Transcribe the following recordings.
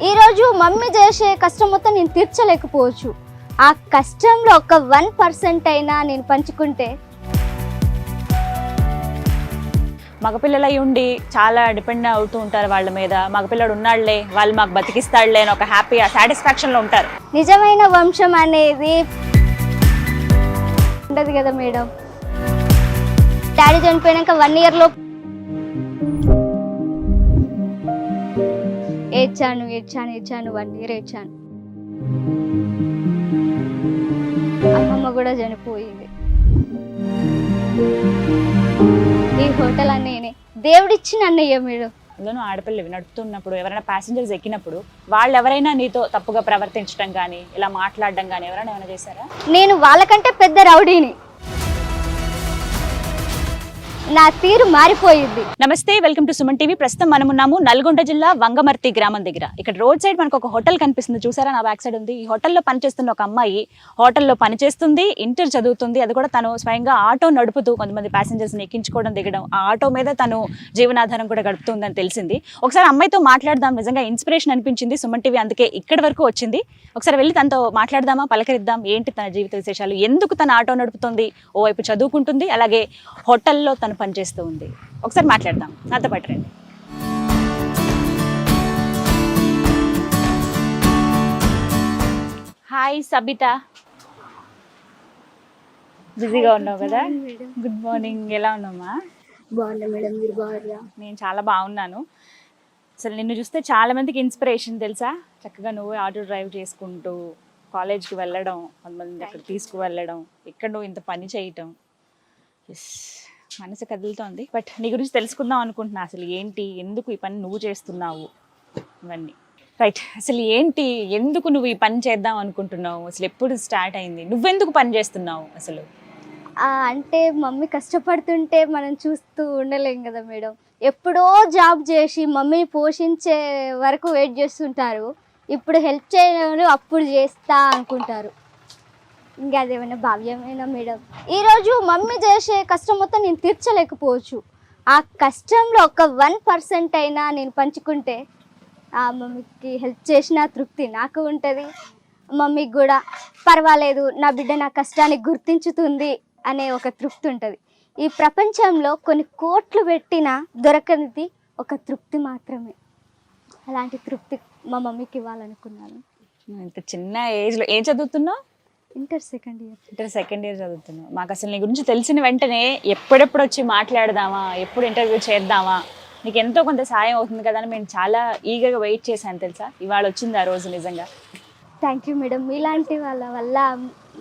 ఈరోజు మమ్మీ చేసే కష్టం మొత్తం నేను తీర్చలేకపోవచ్చు. ఆ కష్టంలో ఒక 1% అయినా నేను పంచుకుంటే. మగపిల్లలై ఉండి చాలా డిపెండ్ అవుతూ ఉంటారు వాళ్ళ మీద. మగపిల్లడు ఉన్నాళ్లే, వాళ్ళు మాకు బతికిస్తాడులే అని ఒక హ్యాపీ సాటిస్ఫాక్షన్లో ఉంటారు. నిజమైన వంశం అనేది ఉండదు కదా మేడం. డాడీ చనిపోయాక 1 year లో ఏడ్చాను 1 year ఏడ్చాను. అమ్మమ్మ కూడా చనిపోయింది. ఈ హోటల్ అన్నయ్యనే, దేవుడిచ్చిన అన్నయ్య మేడం. అందులో ఆడపిల్లవి నడుపుతున్నప్పుడు ఎవరైనా ప్యాసింజర్స్ ఎక్కినప్పుడు వాళ్ళు ఎవరైనా నీతో తప్పుగా ప్రవర్తించడం కానీ ఇలా మాట్లాడడం కానీ ఎవరైనా ఏమైనా చేశారా? నేను వాళ్ళకంటే పెద్ద రౌడీని. నా తీరు మారిపోయింది. నమస్తే, వెల్కమ్ టు సుమన్ టీవీ. ప్రస్తుతం మనం ఉన్నాము నల్గొండ జిల్లా వంగమర్తి గ్రామం దగ్గర. ఇక్కడ రోడ్ సైడ్ మనకు ఒక హోటల్ కనిపిస్తుంది, చూసారా? నా బ్యాక్ సైడ్ ఉంది. ఈ హోటల్లో పనిచేస్తున్న ఒక అమ్మాయి హోటల్లో పనిచేస్తుంది, ఇంటర్ చదువుతుంది. అది కూడా తను స్వయంగా ఆటో నడుపుతూ కొంతమంది ప్యాసింజర్స్ని ఎక్కించుకోవడం దిగడం, ఆ ఆటో మీద తను జీవనాధారం కూడా గడుపుతుందని తెలిసింది. ఒకసారి అమ్మాయితో మాట్లాడదాం, నిజంగా ఇన్స్పిరేషన్ అనిపించింది సుమన్ టీవీ, అందుకే ఇక్కడి వరకు వచ్చింది. ఒకసారి వెళ్ళి తనతో మాట్లాడదామా, పలకరిద్దాం. ఏంటి తన జీవిత విశేషాలు, ఎందుకు తన ఆటో నడుపుతుంది, ఓవైపు చదువుకుంటుంది, అలాగే హోటల్లో తను పనిచేస్తూ ఉంది. ఒకసారి మాట్లాడదాం, నాతో పాటు రండి. హాయ్ సబిత, బిజీగా ఉన్నావు కదా? గుడ్ మార్నింగ్, ఎలా ఉన్నామా? బాగున్నా మేడం, మీరు బాగున్నా? నేను చాలా బాగున్నాను. అసలు నిన్ను చూస్తే చాలా మందికి ఇన్స్పిరేషన్ తెలుసా. చక్కగా నువ్వే ఆటో డ్రైవ్ చేసుకుంటూ కాలేజ్కి వెళ్ళడం, కొంతమంది అక్కడ తీసుకువెళ్ళడం, ఇక్కడ నువ్వు ఇంత పని చేయటం, మనసు కదులుతోంది. బట్ నీ గురించి తెలుసుకుందాం అనుకుంటున్నా. అసలు ఏంటి, ఎందుకు ఈ పని నువ్వు చేస్తున్నావు, ఇవన్నీ రైట్. అసలు ఏంటి, ఎందుకు నువ్వు ఈ పని చేద్దాం అనుకుంటున్నావు, అసలు ఎప్పుడు స్టార్ట్ అయింది, నువ్వెందుకు పని చేస్తున్నావు అసలు? అంటే మమ్మీ కష్టపడుతుంటే మనం చూస్తూ ఉండలేం కదా మేడం. ఎప్పుడో జాబ్ చేసి మమ్మీని పోషించే వరకు వెయిట్ చేస్తుంటారు. ఇప్పుడు హెల్ప్ చేయడం అప్పుడు చేస్తా అనుకుంటారు. ఇంకా అదేమైనా భావ్యమేనా మేడం? ఈరోజు మమ్మీ చేసే కష్టం మొత్తం నేను తీర్చలేకపోవచ్చు. ఆ కష్టంలో ఒక 1% అయినా నేను పంచుకుంటే ఆ మమ్మీకి హెల్ప్ చేసిన తృప్తి నాకు ఉంటుంది. మమ్మీకి కూడా పర్వాలేదు, నా బిడ్డ నా కష్టాన్ని గుర్తించుతుంది అనే ఒక తృప్తి ఉంటుంది. ఈ ప్రపంచంలో కొన్ని కోట్లు పెట్టినా దొరకనిది ఒక తృప్తి మాత్రమే. అలాంటి తృప్తి మా మమ్మీకి ఇవ్వాలనుకున్నాను. ఇంత చిన్న ఏజ్లో ఏం చదువుతున్నావు? ఇంటర్ సెకండ్ ఇయర్ చదువుతున్నావు. మాకు అసలు నీ గురించి తెలిసిన వెంటనే ఎప్పుడెప్పుడు వచ్చి మాట్లాడదామా, ఎప్పుడు ఇంటర్వ్యూ చేద్దామా, నీకు ఎంతో కొంత సాయం అవుతుంది కదా అని మేము చాలా ఈగర్గా వెయిట్ చేశాను తెలుసా. ఇవాళ వచ్చింది ఆ రోజు నిజంగా. Thank you madam. మీలాంటి వాళ్ళ వల్ల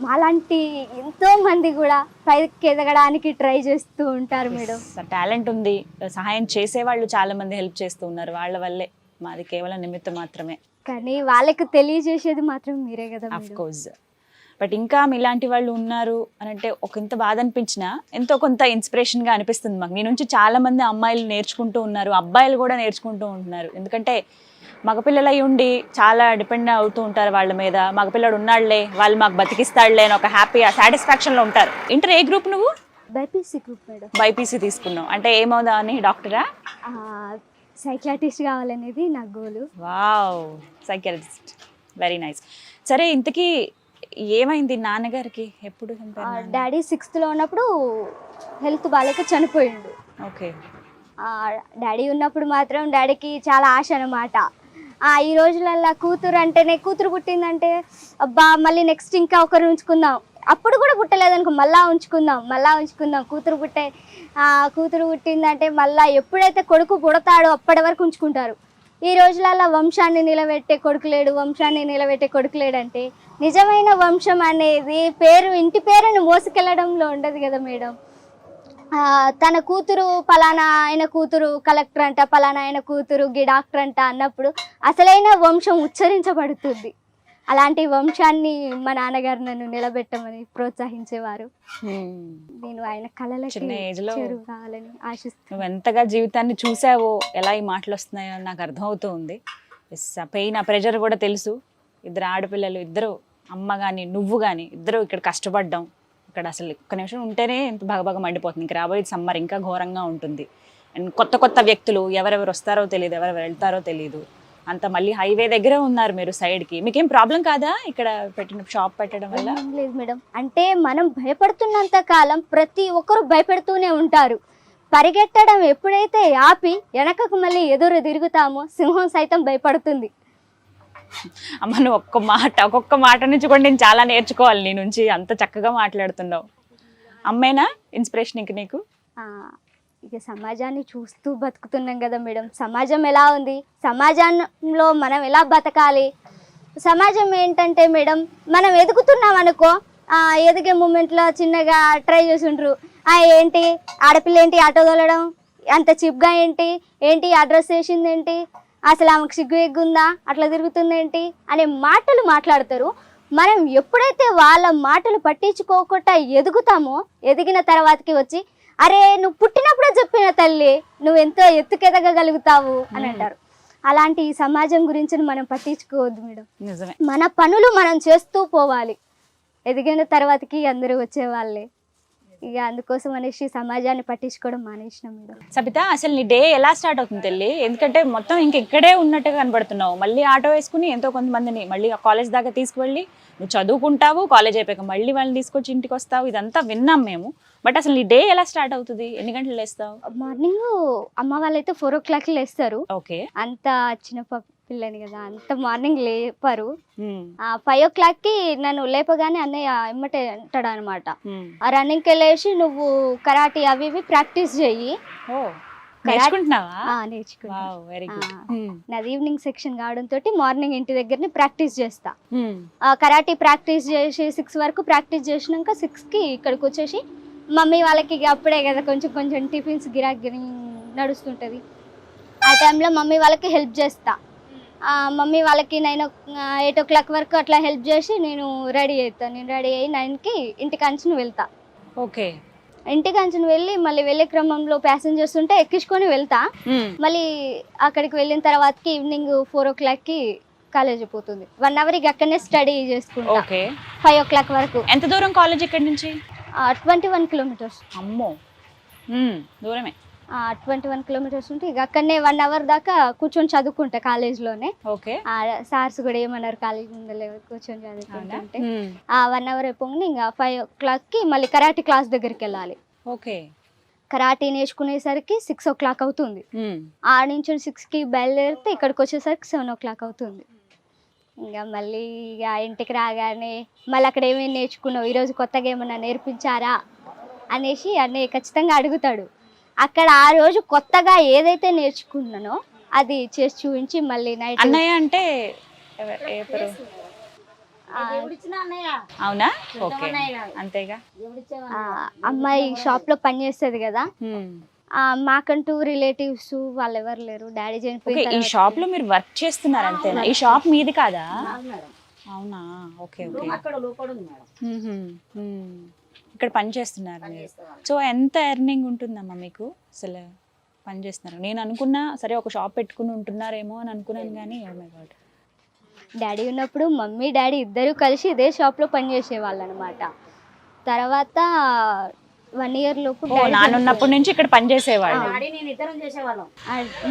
మాలాంటి ఎంతో మంది కూడా పైకి ఎదగడానికి ట్రై చేస్తూ ఉంటారు మేడం. టాలెంట్ ఉంది, సహాయం చేసేవాళ్ళు చాలా మంది హెల్ప్ చేస్తూ ఉన్నారు, వాళ్ళ వల్లే. మాది కేవలం నిమిత్తం మాత్రమే. కానీ వాళ్ళకి తెలియజేసేది మాత్రం మీరే కదా. Of course. బట్ ఇంకా ఇలాంటి వాళ్ళు ఉన్నారు అని అంటే ఒక ఇంత బాధ అనిపించినా ఎంతో కొంత ఇన్స్పిరేషన్గా అనిపిస్తుంది మాకు. నీ నుంచి చాలా మంది అమ్మాయిలు నేర్చుకుంటూ ఉన్నారు, అబ్బాయిలు కూడా నేర్చుకుంటూ ఉంటున్నారు. ఎందుకంటే మగపిల్లలై ఉండి చాలా డిపెండ్ అవుతూ ఉంటారు వాళ్ళ మీద. మగపిల్లడు ఉన్నాళ్లే, వాళ్ళు మాకు బతికిస్తాడులే అని ఒక హ్యాపీ సాటిస్ఫాక్షన్లో ఉంటారు. ఇంటర్ ఏ గ్రూప్ నువ్వు? BiPC group madam. బైపీసీ తీసుకున్నావు అంటే ఏమవుదా అని? డాక్టరా? సైకియాట్రిస్ట్ కావాలనేది నా goal. Wow, psychiatrist, very nice. సరే, ఇంతకీ ఏమైంది నాన్నగారికి? ఎప్పుడు డాడీ 6th లో ఉన్నప్పుడు హెల్త్ బాగాలేక చనిపోయిండు. ఓకే. డాడీ ఉన్నప్పుడు మాత్రం డాడీకి చాలా ఆశ అన్నమాట. ఈ రోజులల్లో కూతురు అంటేనే, కూతురు పుట్టిందంటే అబ్బా మళ్ళీ నెక్స్ట్ ఇంకా ఒకరు ఉంచుకుందాం, అప్పుడు కూడా పుట్టలేదనుకో మళ్ళా ఉంచుకుందాం, కూతురు పుట్టిందంటే మళ్ళీ ఎప్పుడైతే కొడుకు పుడతాడో అప్పటి వరకు ఉంచుకుంటారు. ఈ రోజులలో వంశాన్ని నిలబెట్టే కొడుకు లేడంటే నిజమైన వంశం అనేది ఇంటి పేరుని మోసుకెళ్ళడంలో ఉండదు కదా మేడం. తన కూతురు పలానా ఆయన కూతురు కలెక్టర్ అంట, పలానా ఆయన కూతురు డాక్టర్ అంట అన్నప్పుడు అసలైన వంశం ఉచ్చరించబడుతుంది. అలాంటి వంశాన్ని మా నాన్నగారు నన్ను నిలబెట్టమని ప్రోత్సహించేవారు. నేను ఆయన కళలకి చేరువ కావాలని ఆశిస్తున్నాను. నువ్వు ఎంతగా జీవితాన్ని చూసావో, ఎలా ఈ మాటలు వస్తున్నాయో నాకు అర్థమవుతూ ఉంది. పెయిన్, ఆ ప్రెషర్ కూడా తెలుసు. ఇద్దరు ఆడపిల్లలు, ఇద్దరు అమ్మ కానీ నువ్వు కానీ ఇద్దరు ఇక్కడ కష్టపడ్డాం. ఇక్కడ అసలు ఒక్క నిమిషం ఉంటేనే ఎంత బాగా మండిపోతుంది. ఇంకా రాబోయే సమ్మర్ ఇంకా ఘోరంగా ఉంటుంది. అండ్ కొత్త వ్యక్తులు ఎవరెవరు వస్తారో తెలియదు, ఎవరెవరు వెళ్తారో తెలియదు. అంత మళ్ళీ హైవే దగ్గర ఉన్నారు మీరు సైడ్ కి, మీకేం ప్రాబ్లం కాదా ఇక్కడ పెట్టిన షాప్ పెట్టడం వల్ల? ఏం లేదు మేడం, అంటే మనం భయపడుతున్నంత కాలం ప్రతి ఒక్కరు భయపెడుతూనే ఉంటారు. పరిగెట్టడం ఎప్పుడైతే ఆపి వెనకకు మళ్ళీ ఎదురు తిరుగుతామో సింహం సైతం భయపడుతుంది. అమ్మ నువ్వు ఒక్కొక్క మాట నుంచి కూడా నేను చాలా నేర్చుకోవాలి నీ నుంచి, అంత చక్కగా మాట్లాడుతున్నావు. అమ్మేనా ఇన్స్పిరేషన్ ఇంక నీకు? ఇక సమాజాన్ని చూస్తూ బతుకుతున్నాం కదా మేడం, సమాజం ఎలా ఉంది, సమాజంలో మనం ఎలా బతకాలి. సమాజం ఏంటంటే మేడం, మనం ఎదుగుతున్నాం అనుకో, ఎదిగే మూమెంట్లో చిన్నగా ట్రై చేస్తుండ్రు. ఏంటి ఆడపిల్ల ఏంటి ఆటో తోలడం, అంత చిప్గా ఏంటి అడ్రస్ వేసింది ఏంటి, అసలు ఆమెకు సిగ్గు ఎగ్గుందా, అట్లా తిరుగుతుంది ఏంటి అనే మాటలు మాట్లాడతారు. మనం ఎప్పుడైతే వాళ్ళ మాటలు పట్టించుకోకుండా ఎదుగుతామో, ఎదిగిన తర్వాతకి వచ్చి అరే నువ్వు పుట్టినప్పుడే చెప్పిన తల్లి, నువ్వు ఎంతో ఎత్తుకెదగలుగుతావు అని అంటారు. అలాంటి ఈ సమాజం గురించి మనం పట్టించుకోవద్దు మేడం. నిజమే, మన పనులు మనం చేస్తూ పోవాలి. ఎదిగిన తర్వాతకి అందరూ వచ్చేవాళ్ళే. ఇక అందుకోసం అనేసి సమాజాన్ని పట్టించుకోవడం మానేసినాం మేడం. సబిత, అసలు నీ డే ఎలా స్టార్ట్ అవుతుంది తల్లి? ఎందుకంటే మొత్తం ఇంక ఇక్కడే ఉన్నట్టుగా కనబడుతున్నావు. మళ్ళీ ఆటో వేసుకుని ఎంతో కొంతమందిని మళ్ళీ కాలేజ్ దాకా తీసుకువెళ్ళి నువ్వు చదువుకుంటావు, కాలేజ్ అయిపోయాక మళ్ళీ వాళ్ళని తీసుకొచ్చి ఇంటికి వస్తావు, ఇదంతా విన్నాం మేము. బట్ అసలు నీ డే ఎలా స్టార్ట్ అవుతుంది? ఎన్ని గంటలు లేస్తావు? మార్నింగ్ అమ్మ వాళ్ళైతే 4 o'clock లేస్తారు. ఓకే, అంత చిన్న పిల్లని కదా, అంత మార్నింగ్ లేపరు. 5 o'clockకి నన్ను లేపగానే అన్నయ్య ఎమ్మటే అంటాడు అనమాట, రన్నింగ్కి వెళ్ళేసి నువ్వు కరాటీ అవి ఇవి ప్రాక్టీస్ చెయ్యి. నేర్చుకుంటున్నా. నాది ఈవినింగ్ సెక్షన్ కావడంతో మార్నింగ్ ఇంటి దగ్గరనే ప్రాక్టీస్ చేస్తా. కరాటీ ప్రాక్టీస్ చేసి 6 వరకు ప్రాక్టీస్ చేసినాక 6కి ఇక్కడికి వచ్చేసి మమ్మీ వాళ్ళకి అప్పుడే కదా కొంచెం టిఫిన్స్ గిరాకీ నడుస్తుంటుంది. ఆ టైంలో మమ్మీ వాళ్ళకి హెల్ప్ చేస్తా. మమ్మీ వాళ్ళకి 8 o'clock వరకు అట్లా హెల్ప్ చేసి నేను రెడీ అవుతాను. నేను రెడీ అయ్యి 9కి ఇంటికి అంచును వెళ్తా. ఓకే, ఇంటికి అంచును వెళ్ళి మళ్ళీ వెళ్ళే క్రమంలో ప్యాసింజర్స్ ఉంటే ఎక్కించుకొని వెళ్తా. మళ్ళీ అక్కడికి వెళ్ళిన తర్వాతకి ఈవినింగ్ 4 o'clockకి కాలేజ్ అయిపోతుంది. 1 hour అక్కడనే స్టడీ చేసుకుంటా 5 o'clock వరకు. ఎంత దూరం కాలేజ్ ఇక్కడ నుంచి? 21 kilometers. అమ్మో, దూరమే. 21 kilometers ఉంటే ఇక అక్కడనే 1 hour దాకా కూర్చొని చదువుకుంటా కాలేజ్లోనే. ఓకే, సార్స్ కూడా ఏమన్నారు, కాలేజ్ ముందలే కూర్చొని చదువుకుంటుంటే. 1 hour అయిపోగానే ఇంకా 5 o'clockకి మళ్ళీ కరాటీ క్లాస్ దగ్గరికి వెళ్ళాలి. ఓకే, కరాటీ నేర్చుకునేసరికి 6 o'clock అవుతుంది. ఆ నుంచి 6కి బయలుదేరితే ఇక్కడికి వచ్చేసరికి 7 o'clock అవుతుంది. ఇంకా మళ్ళీ ఇక ఇంటికి రాగానే మళ్ళీ అక్కడ ఏమేమి నేర్చుకున్నావు, ఈరోజు కొత్తగా ఏమన్నా నేర్పించారా అనేసి అన్నయ్య ఖచ్చితంగా అడుగుతాడు. అక్కడ ఆ రోజు కొత్తగా ఏదైతే నేర్చుకున్నానో అది చేసి చూపించి మళ్ళీ నైట్. అన్నయ్య అంటే అవునా? ఓకే, అంతేగా. అమ్మాయి షాప్ లో పని చేస్తుంది కదా, మాకంటూ రిలేటివ్స్ వాళ్ళు ఎవరు లేరు. డాడీ చనిపోయి ఈ షాప్ లో మీరు వర్క్ చేస్తున్నారు అంతేనా? ఈ షాప్ మీది కాదా? అవునా, ఓకే ఓకే. ఇక్కడ పని చేస్తున్నారు మీరు. సో ఎంత ఎర్నింగ్ ఉంటుందమ్మా మీకు అసలు పని చేస్తున్నారు? నేను అనుకున్నా సరే ఒక షాప్ పెట్టుకుని ఉంటున్నారేమో అని అనుకున్నాను, కానీ డాడీ ఉన్నప్పుడు మమ్మీ డాడీ ఇద్దరు కలిసి ఇదే షాప్లో పనిచేసేవాళ్ళు అనమాట. తర్వాత 1 year లోపు నానున్నప్పటి నుంచి ఇక్కడ పని చేసేవాళ్ళు.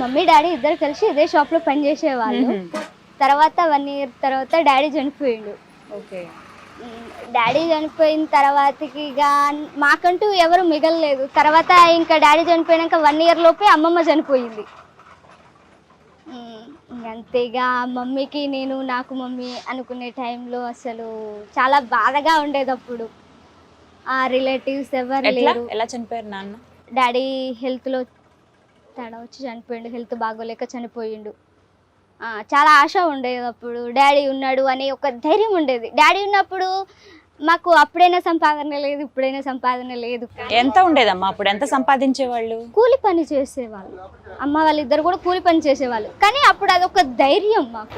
మమ్మీ డాడీ ఇద్దరు కలిసి ఇదే షాప్లో పనిచేసేవాళ్ళు. తర్వాత 1 year తర్వాత డాడీ చనిపోయిండు. ఓకే, డాడీ చనిపోయిన తర్వాతకి ఇక మాకంటూ ఎవరు మిగలలేదు. తర్వాత ఇంకా డాడీ చనిపోయినాక 1 year లోపే అమ్మమ్మ చనిపోయింది. అంతేగా మమ్మీకి నేను నాకు మమ్మీ అనుకునే టైంలో అసలు చాలా బాధగా ఉండేది. అప్పుడు ఆ రిలేటివ్స్ ఎవరు లేరు. ఎలా చనిపోయారు? నాన్న డాడీ హెల్త్లో తేడా వచ్చి చనిపోయిండు, హెల్త్ బాగోలేక చనిపోయిండు. చాలా ఆశ ఉండేది అప్పుడు, డాడీ ఉన్నాడు అనే ఒక ధైర్యం ఉండేది. డాడీ ఉన్నప్పుడు మాకు అప్పుడైనా సంపాదన లేదు, ఇప్పుడైనా సంపాదన లేదు. ఎంత ఉండేదమ్మా అప్పుడు? ఎంత సంపాదించేవాళ్ళు? కూలి పని చేసేవాళ్ళు. అమ్మ వాళ్ళిద్దరు కూడా కూలి పని చేసేవాళ్ళు. కానీ అప్పుడు అదొక ధైర్యం మాకు,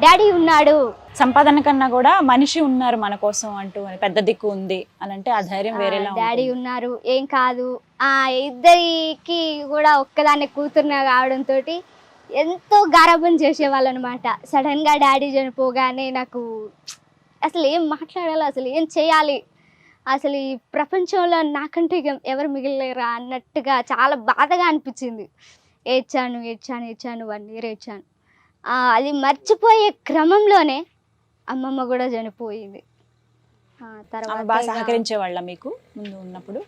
డాడీ ఉన్నాడు. సంపాదన కన్నా కూడా మనిషి ఉన్నారు మన కోసం అంటూ పెద్ద దిక్కు ఉంది అని అంటే ఆ ధైర్యం వేరేలా. డాడీ ఉన్నారు, ఏం కాదు. ఇద్దరికి కూడా ఒక్కదాన్ని కూతురుగా కావడంతో ఎంతో గారాబం చేసేవాళ్ళు అనమాట. సడన్గా డాడీ చనిపోగానే నాకు అసలు ఏం మాట్లాడాలో, అసలు ఏం చేయాలి, అసలు ఈ ప్రపంచంలో నాకంటూ ఇక ఎవరు మిగిలిలేరా అన్నట్టుగా చాలా బాధగా అనిపించింది. ఏడ్చాను 1 year ఏడ్చాను. అది మర్చిపోయే క్రమంలోనే అమ్మమ్మ కూడా చనిపోయింది. తర్వాత బాగా సహకరించే వాళ్ళ మీకు ముందు ఉన్నప్పుడు?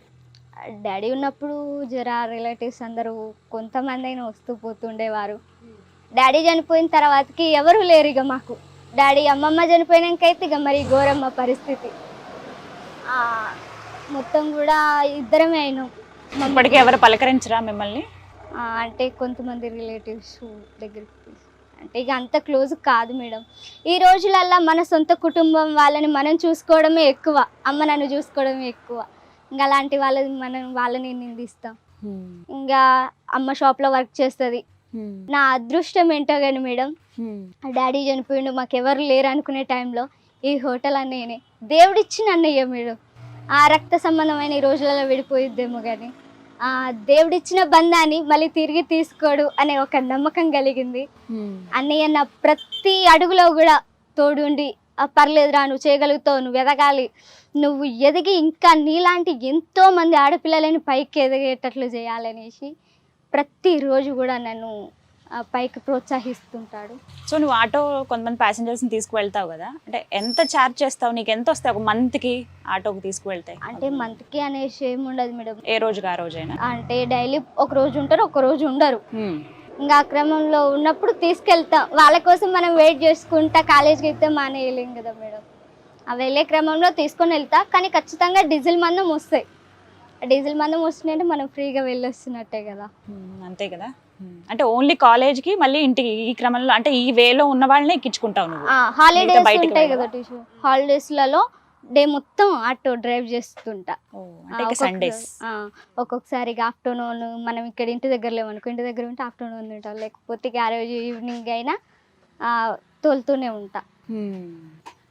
డాడీ ఉన్నప్పుడు జరా రిలేటివ్స్ అందరూ కొంతమంది అయినా వస్తూ పోతుండేవారు. డాడీ చనిపోయిన తర్వాతకి ఎవరు లేరు ఇక మాకు. డాడీ అమ్మమ్మ చనిపోయినాకైతే ఇక మరి ఘోరమ్మ పరిస్థితి. మొత్తం కూడా ఇద్దరమే అయినాం. ఇప్పటికీ ఎవరు పలకరించరా మిమ్మల్ని? అంటే కొంతమంది రిలేటివ్స్ దగ్గరికి, అంటే ఇక అంత క్లోజ్ కాదు మేడం. ఈ రోజులల్లో మన సొంత కుటుంబం వాళ్ళని మనం చూసుకోవడమే ఎక్కువ, అమ్మ నన్ను చూసుకోవడమే ఎక్కువ. ఇంకా అలాంటి వాళ్ళని నిందిస్తాం. ఇంకా అమ్మ షాప్లో వర్క్ చేస్తుంది. నా అదృష్టం ఏంటో కానీ మేడం, డాడీ చనిపోయిండు, మాకెవరు లేరు అనుకునే టైంలో ఈ హోటల్ అన్నయ్యనే దేవుడిచ్చిన అన్నయ్య మేడం. ఆ రక్త సంబంధమైన ఈ రోజులలో విడిపోయిద్దేమో కానీ దేవుడిచ్చిన బంధాన్ని మళ్ళీ తిరిగి తీసుకోడు అనే ఒక నమ్మకం కలిగింది. అన్నయ్య నా ప్రతి అడుగులో కూడా తోడుండి, పర్లేదురా నువ్వు చేయగలుగుతావు, నువ్వు ఎదగాలి, నువ్వు ఎదిగి ఇంకా నీలాంటి ఎంతో మంది ఆడపిల్లలని పైకి ఎదిగేటట్లు చేయాలనేసి ప్రతిరోజు కూడా నన్ను పైకి ప్రోత్సహిస్తుంటాడు. సో నువ్వు ఆటో కొంతమంది ప్యాసింజర్స్ని తీసుకువెళ్తావు కదా, అంటే ఎంత ఛార్జ్ చేస్తావు? నీకు ఎంత వస్తాయి ఒక మంత్కి ఆటోకి తీసుకువెళ్తే? అంటే మంత్కి అనేసి ఏమి ఉండదు మేడం, ఏ రోజుకి ఆ రోజైనా. అంటే డైలీ ఒక రోజు ఉంటారు, ఒక రోజు ఉండరు. ఇంకా ఆ క్రమంలో ఉన్నప్పుడు తీసుకెళ్తాం. వాళ్ళ కోసం మనం వెయిట్ చేసుకుంటా కాలేజ్కి అయితే మానేయలేం కదా మేడం. ఆ వెళ్ళే క్రమంలో తీసుకొని వెళ్తా, కానీ ఖచ్చితంగా డీజిల్ మందం వస్తాయి. డీజిల్ మందం వస్తున్నాయంటే మనం ఫ్రీగా వెళ్ళొస్తున్నట్టే కదా. అంతే కదా. అంటే ఓన్లీ కాలేజ్కి మళ్ళీ ఇంటికి ఈ క్రమంలో, అంటే ఈ వేలో ఉన్న వాళ్ళనే ఎక్కించుకుంటావు నువ్వు? హాలిడేస్ ఉంటాయి కదా టీచర్, హాలిడేస్లలో డే మొత్తం ఆటో డ్రైవ్ చేస్తుంటా. ఒక్కొక్కసారి ఆఫ్టర్నూన్ మనం ఇక్కడ ఇంటి దగ్గర లేవనుకో, ఇంటి దగ్గర ఉంటే ఆఫ్టర్నూన్ ఉంటాం, లేకపోతే ఆ రోజు ఈవినింగ్ అయినా తోలుతూనే ఉంటా.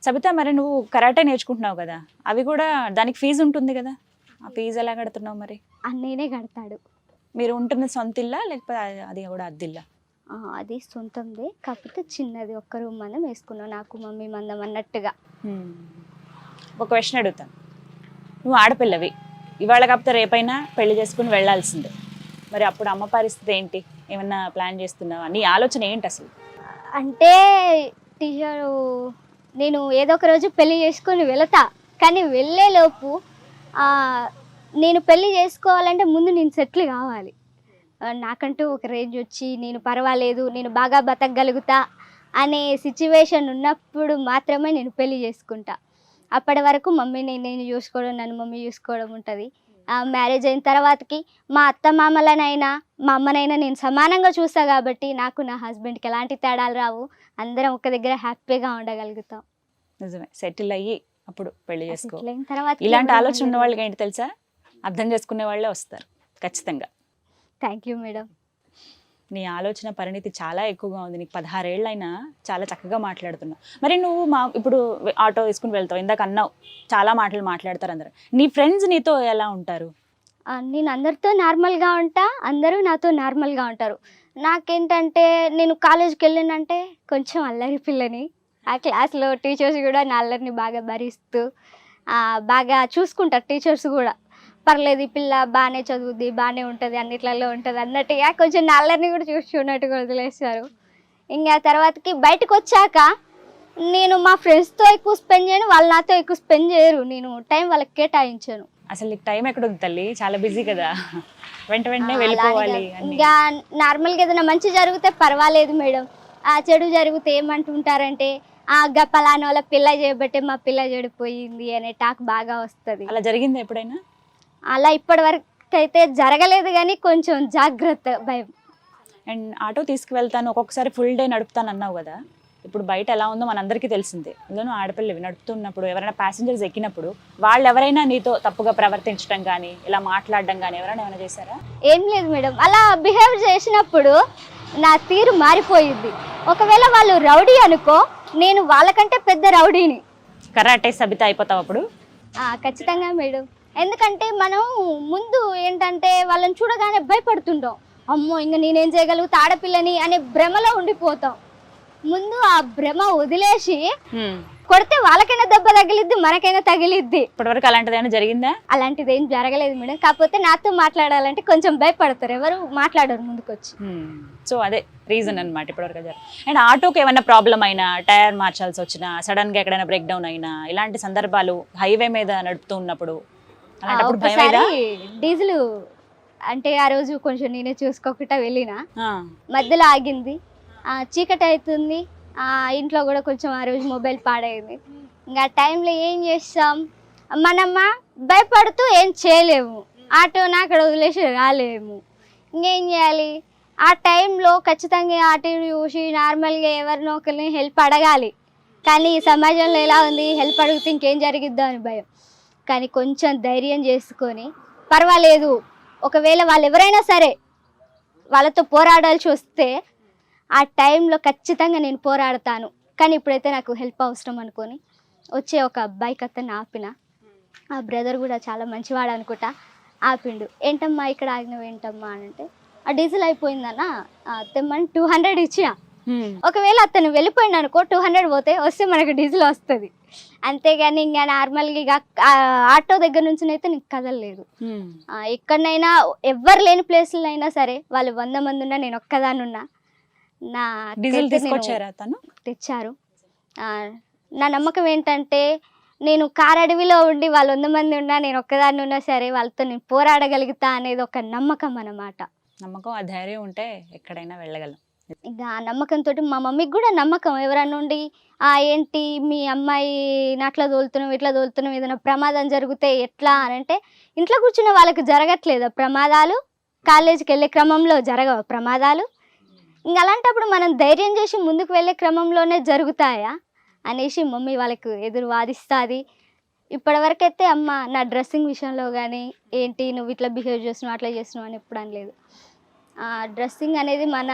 సబిత, మరి నువ్వు కరాటే నేర్చుకుంటున్నావు కదా, అవి కూడా దానికి ఫీజు ఉంటుంది కదా, ఆ ఫీజు ఎలా కడుతున్నావు మరి? అన్నయ్యనే కడతాడు. మీరు ఉంటున్న సొంత ఇల్లా లేకపోతే అది కూడా అద్దిల్లా? అది సొంతందే, కాకపోతే చిన్నది, ఒక్క రూమ్ మందం వేసుకున్నావు, నాకు మమ్మీ మందం అన్నట్టుగా. ఒక క్వశ్చన్ అడుగుతాను. నువ్వు ఆడపిల్లవి, ఇవాళ కాకపోతే రేపైనా పెళ్లి చేసుకుని వెళ్ళాల్సిందే, మరి అప్పుడు అమ్మ పరిస్థితి ఏంటి? ఏమన్నా ప్లాన్ చేస్తున్నావా? నీ ఆలోచన ఏంటి అసలు? అంటే టీచరు, నేను ఏదో ఒక రోజు పెళ్లి చేసుకొని వెళతా, కానీ వెళ్ళేలోపు నేను పెళ్లి చేసుకోవాలంటే ముందు నేను సెటిల్ కావాలి. నాకంటూ ఒక రేంజ్ వచ్చి నేను పర్వాలేదు, నేను బాగా బతకగలుగుతా అనే సిచ్యువేషన్ ఉన్నప్పుడు మాత్రమే నేను పెళ్లి చేసుకుంటా. అప్పటి వరకు మమ్మీని నేను చూసుకోవడం, నన్ను మమ్మీ చూసుకోవడం ఉంటుంది. మ్యారేజ్ అయిన తర్వాతకి మా అత్త మామలనైనా మా అమ్మనైనా నేను సమానంగా చూస్తా కాబట్టి నాకు నా హస్బెండ్కి ఎలాంటి తేడాలు రావు, అందరం ఒక దగ్గర హ్యాపీగా ఉండగలుగుతాం. నిజమే, సెటిల్ అయ్యి అప్పుడు పెళ్లి చేసుకో. తర్వాత ఇలాంటి ఆలోచన ఉన్న వాళ్ళకి ఏంటి తెలుసా, అర్థం చేసుకునే వాళ్ళే వస్తారు ఖచ్చితంగా. Thank you madam. నీ ఆలోచన పరిణితి చాలా ఎక్కువగా ఉంది. నీకు 16 ఏళ్ళైనా చాలా చక్కగా మాట్లాడుతున్నావు. మరి నువ్వు ఇప్పుడు ఆటో తీసుకుని వెళ్తావు, ఇందాక అన్నావు చాలా మాటలు మాట్లాడతారు అందరు. నీ ఫ్రెండ్స్ నీతో ఎలా ఉంటారు? నేను అందరితో నార్మల్గా ఉంటా, అందరూ నాతో నార్మల్గా ఉంటారు. నాకేంటంటే నేను కాలేజ్కి వెళ్ళినంటే కొంచెం అల్లరి పిల్లని. ఆ క్లాస్లో టీచర్స్ కూడా నా అల్లరిని బాగా భరిస్తూ బాగా చూసుకుంటారు. టీచర్స్ కూడా పర్లేదు, ఈ పిల్ల బాగానే చదువుద్ది, బాగానే ఉంటుంది, అన్నిట్లలో ఉంటుంది అన్నట్టుగా కొంచెం నా అల్లరిని కూడా చూసుకున్నట్టుగా వదిలేస్తారు. ఇంకా తర్వాతకి బయటకు వచ్చాక నేను మా ఫ్రెండ్స్తో ఎక్కువ స్పెండ్ చేయను, వాళ్ళు నాతో ఎక్కువ స్పెండ్ చేయరు. నేను టైం వాళ్ళకి కేటాయించాను. అసలు నీకు టైం ఎక్కడ ఉంది తల్లి, చాలా బిజీ కదా, వెంటనే వెళ్ళిపోవాలి. ఇంకా నార్మల్గా ఏదైనా మంచి జరిగితే పర్వాలేదు మేడం, చెడు జరిగితే ఏమంటుంటారంటే పలానా వాళ్ళ పిల్ల చేయబట్టే మా పిల్ల చెడిపోయింది అనే టాక్ బాగా వస్తుంది. అలా జరిగింది ఎప్పుడైనా? అలా ఇప్పటి వరకు అయితే జరగలేదు, కానీ కొంచెం జాగ్రత్త, భయం. అండ్ ఆటో తీసుకువెళ్తాను, ఒక్కొక్కసారి ఫుల్ డే నడుపుతాను అన్నావు కదా, ఇప్పుడు బయట ఎలా ఉందో మనందరికీ తెలిసిందే. అందులో ఆడపిల్లవి నడుపుతున్నప్పుడు ఎవరైనా ప్యాసింజర్స్ ఎక్కినప్పుడు వాళ్ళు ఎవరైనా నీతో తప్పుగా ప్రవర్తించడం కానీ ఇలా మాట్లాడడం కానీ ఏమైనా చేశారా? ఏం లేదు మేడం, అలా బిహేవ్ చేసినప్పుడు నా తీరు మారిపోయింది. ఒకవేళ వాళ్ళు రౌడీ అనుకో, నేను వాళ్ళకంటే పెద్ద రౌడీని. కరాటే సబిత అయిపోతావు అప్పుడు? ఖచ్చితంగా మేడం, ఎందుకంటే మనం ముందు ఏంటంటే వాళ్ళని చూడగానే భయపడుతుంటాం, అమ్మో ఇంకా నేనేం చేయగలుగుతా ఆడపిల్లని అనే భ్రమలో ఉండిపోతాం. ముందు ఆ భ్రమ వదిలేసి కొడితే వాళ్ళకైనా దెబ్బ తగిలిద్ది, మనకైనా తగిలిద్ది. ఇప్పటివరకు అలాంటిది ఏమైనా జరిగిందా? అలాంటిది ఏం జరగలేదు మేడం. కాకపోతే నాతో మాట్లాడాలంటే కొంచెం భయపడతారు, ఎవరు మాట్లాడరు ముందుకొచ్చి. సో అదే రీజన్ అనమాట ఇప్పటివరకు. అండ్ ఆటోకి ఏమైనా ప్రాబ్లం అయినా, టైర్ మార్చాల్సి వచ్చినా, సడన్ గా ఎక్కడైనా బ్రేక్ డౌన్ అయినా, ఇలాంటి సందర్భాలు హైవే మీద నడుపుతూ ఉన్నప్పుడు అలాంటప్పుడు భయమేదా? డీజిల్ అంటే ఆ రోజు కొంచెం నేనే చూసుకోకుండా వెళ్ళిన, మధ్యలో ఆగింది, చీకటి అవుతుంది, ఇంట్లో కూడా కొంచెం ఆ రోజు మొబైల్ పాడైంది. ఇంకా టైంలో ఏం చేస్తాం, మనమ్మ భయపడుతూ ఏం చేయలేము, ఆటోని అక్కడ వదిలేసి రాలేము. ఇంకేం చేయాలి, ఆ టైంలో ఖచ్చితంగా అటు చూసి నార్మల్గా ఎవరినో ఒకరిని హెల్ప్ అడగాలి. కానీ ఈ సమాజంలో ఎలా ఉంది, హెల్ప్ అడిగితే ఇంకేం జరిగిద్దో అని భయం. కానీ కొంచెం ధైర్యం చేసుకొని పర్వాలేదు, ఒకవేళ వాళ్ళు ఎవరైనా సరే వాళ్ళతో పోరాడాల్సి వస్తే ఆ టైంలో ఖచ్చితంగా నేను పోరాడతాను, కానీ ఇప్పుడైతే నాకు హెల్ప్ అవసరం అనుకొని వచ్చే ఒక బైక్ అతన్ని ఆపిన. ఆ బ్రదర్ కూడా చాలా మంచివాడు అనుకుంటా, ఆపిండు. ఏంటమ్మా ఇక్కడ ఆగినవి ఏంటమ్మా అని అంటే, ఆ డీజిల్ అయిపోయిందన్న తెమ్మని 200 ఇచ్చిన. ఒకవేళ అతను వెళ్ళిపోయింది అనుకో, 200 వస్తే మనకు డీజిల్ వస్తుంది. అంతేగాని ఇంకా నార్మల్గా ఇక ఆటో దగ్గర నుంచి అయితే నీకు కదలలేదు. ఎక్కడనైనా ఎవ్వరు లేని ప్లేస్లో అయినా సరే, వాళ్ళు 100 మంది ఉన్నా నేను ఒక్కదాన్ని ఉన్నా, నా డీజిల్ తీసుకొచ్చారా తను? తెచ్చారు. నా నమ్మకం ఏంటంటే, నేను కార్ అడవిలో ఉండి వాళ్ళు 100 మంది ఉన్నా, నేను ఒక్కదాన్ని ఉన్నా సరే వాళ్ళతో నేను పోరాడగలుగుతా అనేది ఒక నమ్మకం అన్నమాట. నమ్మకం, ఆ ధైర్యం ఉంటే ఎక్కడైనా వెళ్ళగలం. ఇంకా ఆ నమ్మకంతో మా మమ్మీకి కూడా నమ్మకం, ఎవరన్నా ఉండి ఏంటి మీ అమ్మాయి అట్లా తోలుతున్నాం ఇట్లా తోలుతున్నాం, ఏదైనా ప్రమాదం జరిగితే ఎట్లా అని అంటే, ఇంట్లో కూర్చున్న వాళ్ళకి జరగట్లేదు ప్రమాదాలు, కాలేజీకి వెళ్ళే క్రమంలో జరగవు ప్రమాదాలు, ఇంకా అలాంటప్పుడు మనం ధైర్యం చేసి ముందుకు వెళ్ళే క్రమంలోనే జరుగుతాయా అనేసి మమ్మీ వాళ్ళకు ఎదురు వాదిస్తుంది. ఇప్పటివరకైతే అమ్మ నా డ్రెస్సింగ్ విషయంలో కానీ ఏంటి నువ్వు ఇట్లా బిహేవ్ చేస్తున్నావు అట్లా చేస్తున్నావు అని ఎప్పుడు అనలేదు. డ్రెస్సింగ్ అనేది మన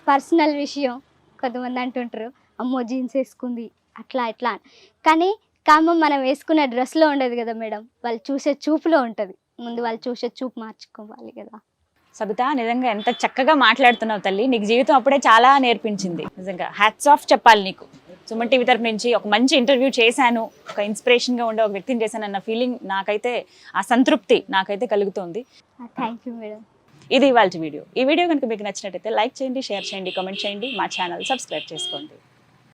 పర్సనల్ విషయం. కొంతమంది అంటుంటారు అమ్మో జీన్స్ వేసుకుంది అట్లా ఇట్లా అని, కానీ కామం మనం వేసుకున్న డ్రెస్లో ఉండదు కదా మేడం, వాళ్ళు చూసే చూపులో ఉంటుంది. ముందు వాళ్ళు చూసే చూపు మార్చుకోవాలి కదా. సబితా, నిజంగా ఎంత చక్కగా మాట్లాడుతున్నావు తల్లి, నీకు జీవితం అప్పుడే చాలా నేర్పించింది. నిజంగా హ్యాట్స్ ఆఫ్ చెప్పాలి నీకు. సుమన్ టీవీ తరపు నుంచి ఒక మంచి ఇంటర్వ్యూ చేశాను, ఒక ఇన్స్పిరేషన్గా ఉండే ఒక వ్యక్తిని చేశాను అన్న ఫీలింగ్ నాకైతే, ఆ సంతృప్తి నాకైతే కలుగుతోంది. Thank you madam. ఇది ఇవాళ వీడియో. ఈ వీడియో కనుక మీకు నచ్చినట్టయితే లైక్ చేయండి, షేర్ చేయండి, కామెంట్ చేయండి, మా ఛానల్ సబ్స్క్రైబ్ చేసుకోండి.